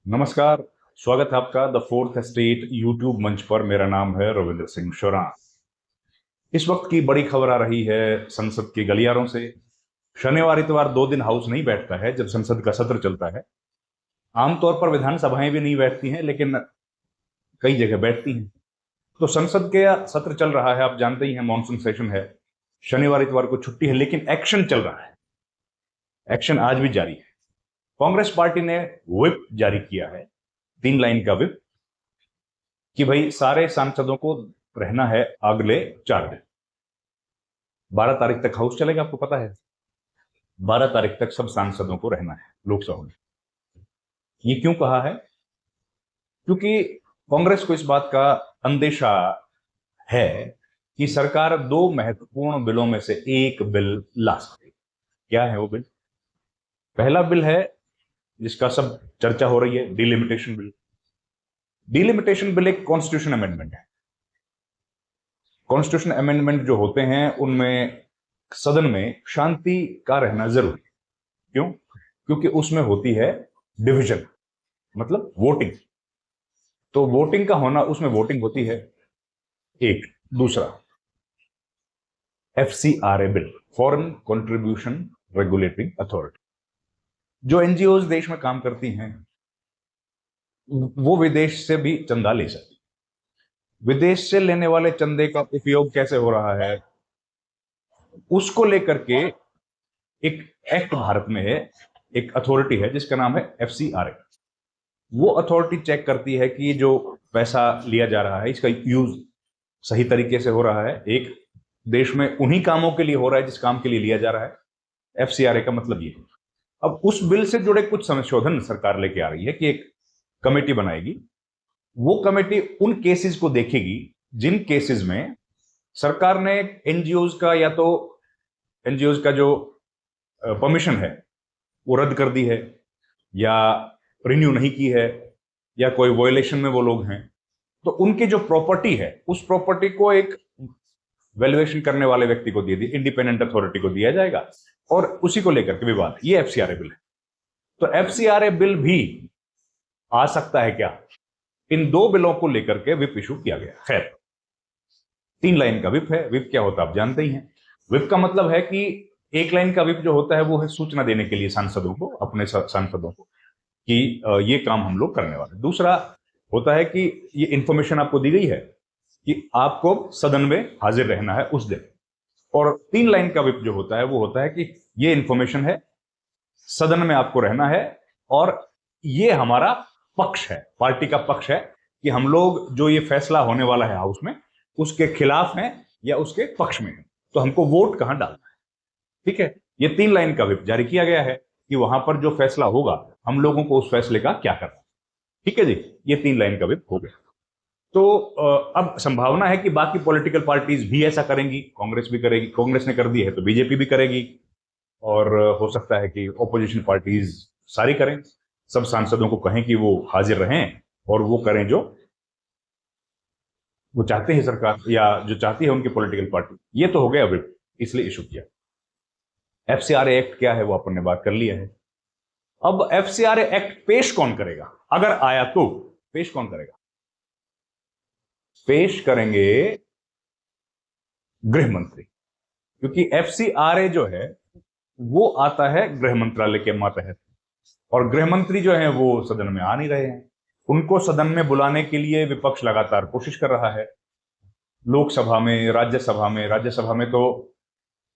नमस्कार। स्वागत है आपका द फोर्थ स्टेट यूट्यूब मंच पर। मेरा नाम है रविंद्र सिंह शोरान। इस वक्त की बड़ी खबर आ रही है संसद के गलियारों से। शनिवार इतवार 2 दिन हाउस नहीं बैठता है जब संसद का सत्र चलता है। आमतौर पर विधानसभाएं भी नहीं बैठती हैं, लेकिन कई जगह बैठती हैं। तो संसद के सत्र चल रहा है, आप जानते ही हैं, मानसून सेशन है। शनिवार इतवार को छुट्टी है, लेकिन एक्शन चल रहा है। एक्शन आज भी जारी है। कांग्रेस पार्टी ने व्हिप जारी किया है, 3 लाइन का व्हिप, कि भाई सारे सांसदों को रहना है अगले 4 दिन। 12 तारीख तक हाउस चलेगा, आपको पता है। 12 तारीख तक सब सांसदों को रहना है लोकसभा में। ये क्यों कहा है? क्योंकि कांग्रेस को इस बात का अंदेशा है कि सरकार 2 महत्वपूर्ण बिलों में से एक बिल ला सकती है। क्या है वो बिल? पहला बिल है जिसका सब चर्चा हो रही है, डिलिमिटेशन बिल। डिलिमिटेशन बिल एक कॉन्स्टिट्यूशन अमेंडमेंट है। कॉन्स्टिट्यूशन अमेंडमेंट जो होते हैं उनमें सदन में शांति का रहना जरूरी है। क्यों? क्योंकि उसमें होती है डिवीजन, मतलब वोटिंग। तो वोटिंग का होना, उसमें वोटिंग होती है। एक दूसरा, FCRA bill, foreign contribution regulatory authority. जो एनजीओ देश में काम करती हैं वो विदेश से भी चंदा ले सकती। विदेश से लेने वाले चंदे का उपयोग कैसे हो रहा है उसको लेकर के एक एक्ट भारत में है, एक अथॉरिटी है जिसका नाम है एफसीआरए। वो अथॉरिटी चेक करती है कि जो पैसा लिया जा रहा है इसका यूज सही तरीके से हो रहा है। एक देश में उन्हीं कामों के लिए हो रहा है जिस काम के लिए लिया जा रहा है। एफसीआरए का मतलब ये है। अब उस बिल से जुड़े कुछ संशोधन सरकार लेके आ रही है कि एक कमेटी बनाएगी। वो कमेटी उन केसेस को देखेगी जिन केसेस में सरकार ने एनजीओ का, या तो एनजीओ का जो परमिशन है वो रद्द कर दी है, या रिन्यू नहीं की है, या कोई वॉयलेशन में वो लोग हैं। तो उनकी जो प्रॉपर्टी है उस प्रॉपर्टी को एक वैल्यूएशन करने वाले व्यक्ति को दे दी, इंडिपेंडेंट अथॉरिटी को दिया जाएगा, और उसी को लेकर के विवाद। ये एफसीआरए बिल है। तो एफसीआरए बिल भी आ सकता है क्या? इन 2 बिलों को लेकर के विप इशू किया गया। खैर, 3 लाइन का विप है। विप क्या होता है आप जानते ही हैं। विप का मतलब है कि 1 लाइन का विप जो होता है वो है सूचना देने के लिए सांसदों को, अपने सांसदों को, कि ये काम हम लोग करने वाले। दूसरा होता है कि ये इंफॉर्मेशन आपको दी गई है कि आपको सदन में हाजिर रहना है उस दिन। और 3 लाइन का विप जो होता है वो होता है कि ये इंफॉर्मेशन है, सदन में आपको रहना है, और ये हमारा पक्ष है, पार्टी का पक्ष है कि हम लोग जो ये फैसला होने वाला है हाउस में उसके खिलाफ हैं या उसके पक्ष में हैं, तो हमको वोट कहां डालना है। ठीक है, ये 3 लाइन का विप जारी किया गया है कि वहां पर जो फैसला होगा हम लोगों को उस फैसले का क्या करना है। ठीक है जी, ये 3 लाइन का विप हो गया। तो अब संभावना है कि बाकी पॉलिटिकल पार्टीज भी ऐसा करेंगी। कांग्रेस भी करेगी, कांग्रेस ने कर दी है तो बीजेपी भी करेगी, और हो सकता है कि ऑपोजिशन पार्टीज सारी करें। सब सांसदों को कहें कि वो हाजिर रहें और वो करें जो वो चाहते हैं सरकार, या जो चाहती है उनकी पॉलिटिकल पार्टी। ये तो हो गया विप, इसलिए इशू किया। एफसीआरए एक्ट क्या है वो अपन ने बात कर लिया है। अब एफसीआरए एक्ट पेश कौन करेगा? अगर आया तो पेश कौन करेगा? पेश करेंगे गृह मंत्री, क्योंकि एफसीआरए जो है वो आता है गृह मंत्रालय के मातहत, और गृह मंत्री जो है वो सदन में आ नहीं रहे हैं। उनको सदन में बुलाने के लिए विपक्ष लगातार कोशिश कर रहा है, लोकसभा में, राज्यसभा में। राज्यसभा में तो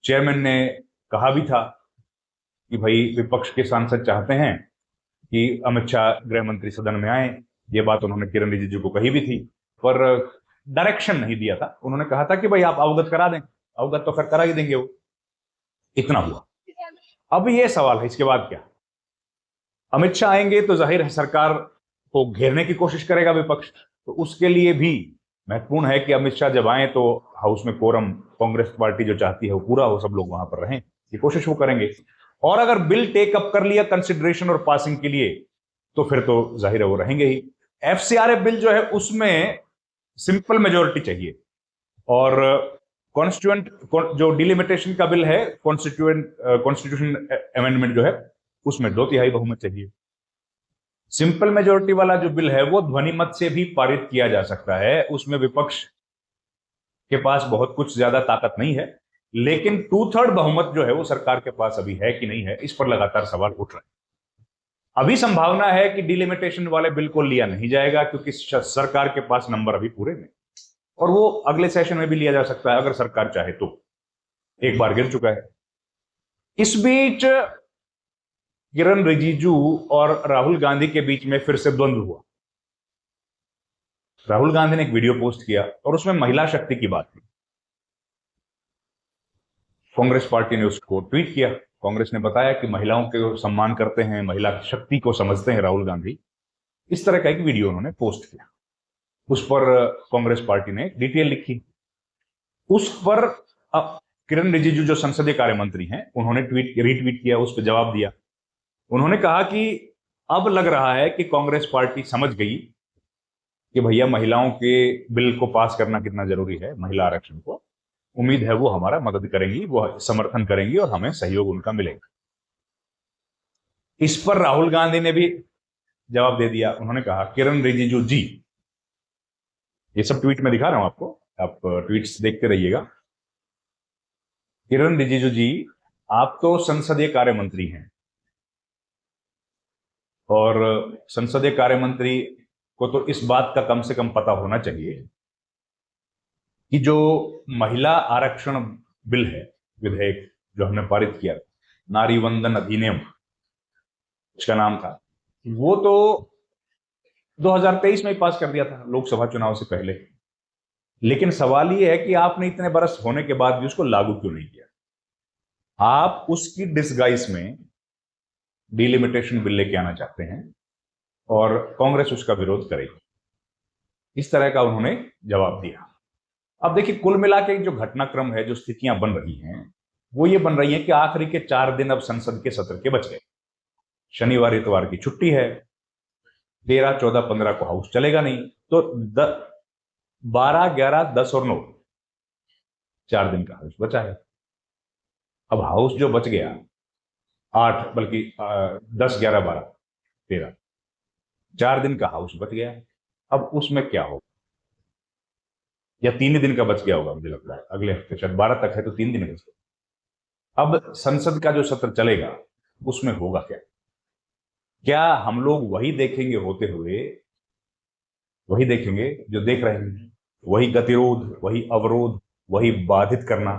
चेयरमैन ने कहा भी था कि भाई विपक्ष के सांसद चाहते हैं कि अमित शाह गृह मंत्री सदन में आए। ये बात उन्होंने किरण रिजिजू को कही भी थी, पर डायरेक्शन नहीं दिया था। उन्होंने कहा था कि भाई आप अवगत करा दें। अवगत तो फिर करा ही देंगे वो। इतना हुआ। अब ये सवाल है इसके बाद क्या? अमित शाह आएंगे तो जाहिर है सरकार को घेरने की कोशिश करेगा विपक्ष, तो उसके लिए भी महत्वपूर्ण है कि अमित शाह जब आए तो हाउस में कोरम, कांग्रेस पार्टी जो चाहती है वो पूरा हो, सब लोग वहां पर रहें, ये कोशिश वो करेंगे। और अगर बिल टेक अप कर लिया कंसिडरेशन और पासिंग के लिए तो फिर तो जाहिर है वो रहेंगे ही। एफसीआरए बिल जो है उसमें सिंपल मेजोरिटी चाहिए, और कॉन्स्टिट्यूएंट जो डिलिमिटेशन का बिल है, कॉन्स्टिट्यूशन अमेंडमेंट जो है, उसमें 2/3 बहुमत चाहिए। सिंपल मेजोरिटी वाला जो बिल है वो ध्वनि मत से भी पारित किया जा सकता है, उसमें विपक्ष के पास बहुत कुछ ज्यादा ताकत नहीं है, लेकिन 2/3 बहुमत जो है वो सरकार के पास अभी है कि नहीं है, इस पर लगातार सवाल उठ रहे हैं। अभी संभावना है कि डिलिमिटेशन वाले बिल को लिया नहीं जाएगा, क्योंकि सरकार के पास नंबर अभी पूरे नहीं, और वो अगले सेशन में भी लिया जा सकता है अगर सरकार चाहे तो। एक बार गिर चुका है। इस बीच किरण रिजिजू और राहुल गांधी के बीच में फिर से द्वंद्व हुआ। राहुल गांधी ने एक वीडियो पोस्ट किया और उसमें महिला शक्ति की बात की। कांग्रेस पार्टी ने उसको ट्वीट किया। कांग्रेस ने बताया कि महिलाओं के सम्मान करते हैं, महिला शक्ति को समझते हैं राहुल गांधी। इस तरह का एक वीडियो उन्होंने पोस्ट किया। उस पर कांग्रेस पार्टी ने डिटेल लिखी। उस पर किरण रिजिजू जो संसदीय कार्य मंत्री हैं, उन्होंने रीट्वीट किया, उस पर जवाब दिया। उन्होंने कहा कि अब लग रहा है कि कांग्रेस पार्टी समझ गई कि भैया महिलाओं के बिल को पास करना कितना जरूरी है, महिला आरक्षण को। उम्मीद है वो हमारा मदद करेंगी, वो समर्थन करेंगी और हमें सहयोग उनका मिलेगा। इस पर राहुल गांधी ने भी जवाब दे दिया। उन्होंने कहा, किरण रिजिजू जी, ये सब ट्वीट में दिखा रहा हूं आपको, आप ट्वीट्स देखते रहिएगा। किरण रिजिजू जी, आप तो संसदीय कार्य मंत्री हैं और संसदीय कार्य मंत्री को तो इस बात का कम से कम पता होना चाहिए कि जो महिला आरक्षण बिल है, विधेयक जो हमने पारित किया, नारी वंदन अधिनियम उसका नाम था, वो तो 2023 में ही पास कर दिया था, लोकसभा चुनाव से पहले। लेकिन सवाल ये है कि आपने इतने बरस होने के बाद भी उसको लागू क्यों नहीं किया? आप उसकी डिस्गाइज में डिलिमिटेशन बिल लेके आना चाहते हैं और कांग्रेस उसका विरोध करेगी। इस तरह का उन्होंने जवाब दिया। अब देखिए, कुल मिला के जो घटनाक्रम है, जो स्थितियां बन रही हैं, वो ये बन रही हैं कि आखिरी के 4 दिन अब संसद के सत्र के बच गए। शनिवार इतवार की छुट्टी है, 13, 14, 15 को हाउस चलेगा नहीं, तो 12, 11, 10 और 9, 4 दिन का हाउस बचा है। अब हाउस जो बच गया 8, बल्कि 10, 11, 12, 13, 4 दिन का हाउस बच गया। अब उसमें क्या होगा? या 3 दिन का बच गया होगा, मुझे लगता है अगले हफ्ते शायद 12 तक है, तो 3 दिन बच गए। अब संसद का जो सत्र चलेगा उसमें होगा क्या? क्या हम लोग वही देखेंगे होते हुए, वही देखेंगे जो देख रहे हैं, वही गतिरोध, वही अवरोध, वही बाधित करना,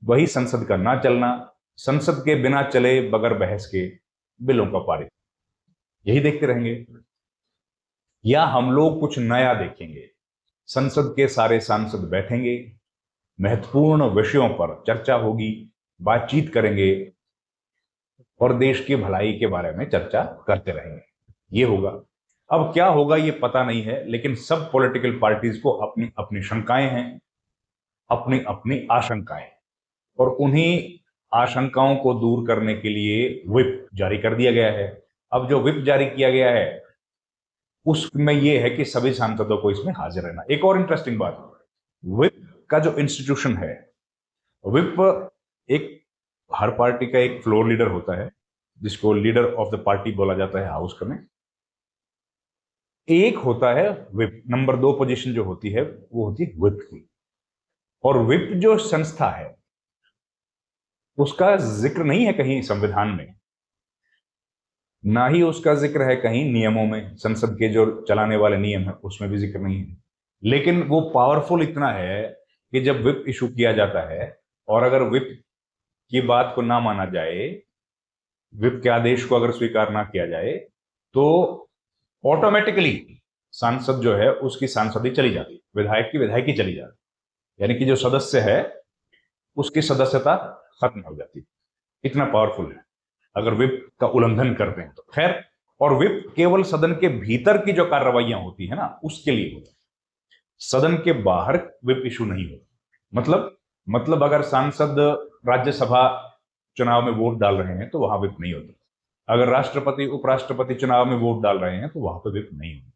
वही संसद का ना चलना, संसद के बिना चले बगैर बहस के बिलों का पारित, यही देखते रहेंगे? या हम लोग कुछ नया देखेंगे? संसद के सारे सांसद बैठेंगे, महत्वपूर्ण विषयों पर चर्चा होगी, बातचीत करेंगे और देश की भलाई के बारे में चर्चा करते रहेंगे। ये होगा। अब क्या होगा ये पता नहीं है, लेकिन सब पॉलिटिकल पार्टीज को अपनी अपनी शंकाएं हैं, अपनी अपनी आशंकाएं, और उन्हीं आशंकाओं को दूर करने के लिए व्हिप जारी कर दिया गया है। अब जो व्हिप जारी किया गया है उसमें यह है कि सभी सांसदों को इसमें हाजिर रहना। एक और इंटरेस्टिंग बात, व्हिप का जो इंस्टीट्यूशन है, व्हिप एक हर पार्टी का एक फ्लोर लीडर होता है, जिसको लीडर ऑफ द पार्टी बोला जाता है हाउस में। एक होता है व्हिप, नंबर 2 पोजीशन जो होती है वो होती है व्हिप की। और व्हिप जो संस्था है उसका जिक्र नहीं है कहीं संविधान में, ना ही उसका जिक्र है कहीं नियमों में, संसद के जो चलाने वाले नियम है उसमें भी जिक्र नहीं है। लेकिन वो पावरफुल इतना है कि जब व्हिप इशू किया जाता है और अगर व्हिप की बात को ना माना जाए, व्हिप के आदेश को अगर स्वीकार ना किया जाए, तो ऑटोमेटिकली सांसद जो है उसकी सांसदी चली जाती, विधायक की विधायकी चली जाती, यानी कि जो सदस्य है उसकी सदस्यता खत्म हो जाती। इतना पावरफुल है अगर व्हिप का उल्लंघन करते हैं तो। खैर, और व्हिप केवल सदन के भीतर की जो कार्रवाइयां होती है ना उसके लिए होती है, सदन के बाहर व्हिप इशू नहीं होता। मतलब अगर सांसद राज्यसभा चुनाव में वोट डाल रहे हैं तो वहां व्हिप नहीं होता। अगर राष्ट्रपति उपराष्ट्रपति चुनाव में वोट डाल रहे हैं तो वहां पर व्हिप नहीं होता।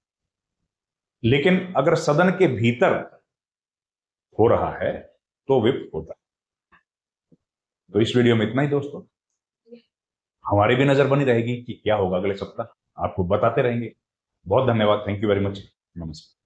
लेकिन अगर सदन के भीतर हो रहा है तो व्हिप होता है। तो इस वीडियो में इतना ही दोस्तों। हमारी भी नजर बनी रहेगी कि क्या होगा अगले सप्ताह। आपको बताते रहेंगे। बहुत धन्यवाद, थैंक यू वेरी मच, नमस्ते।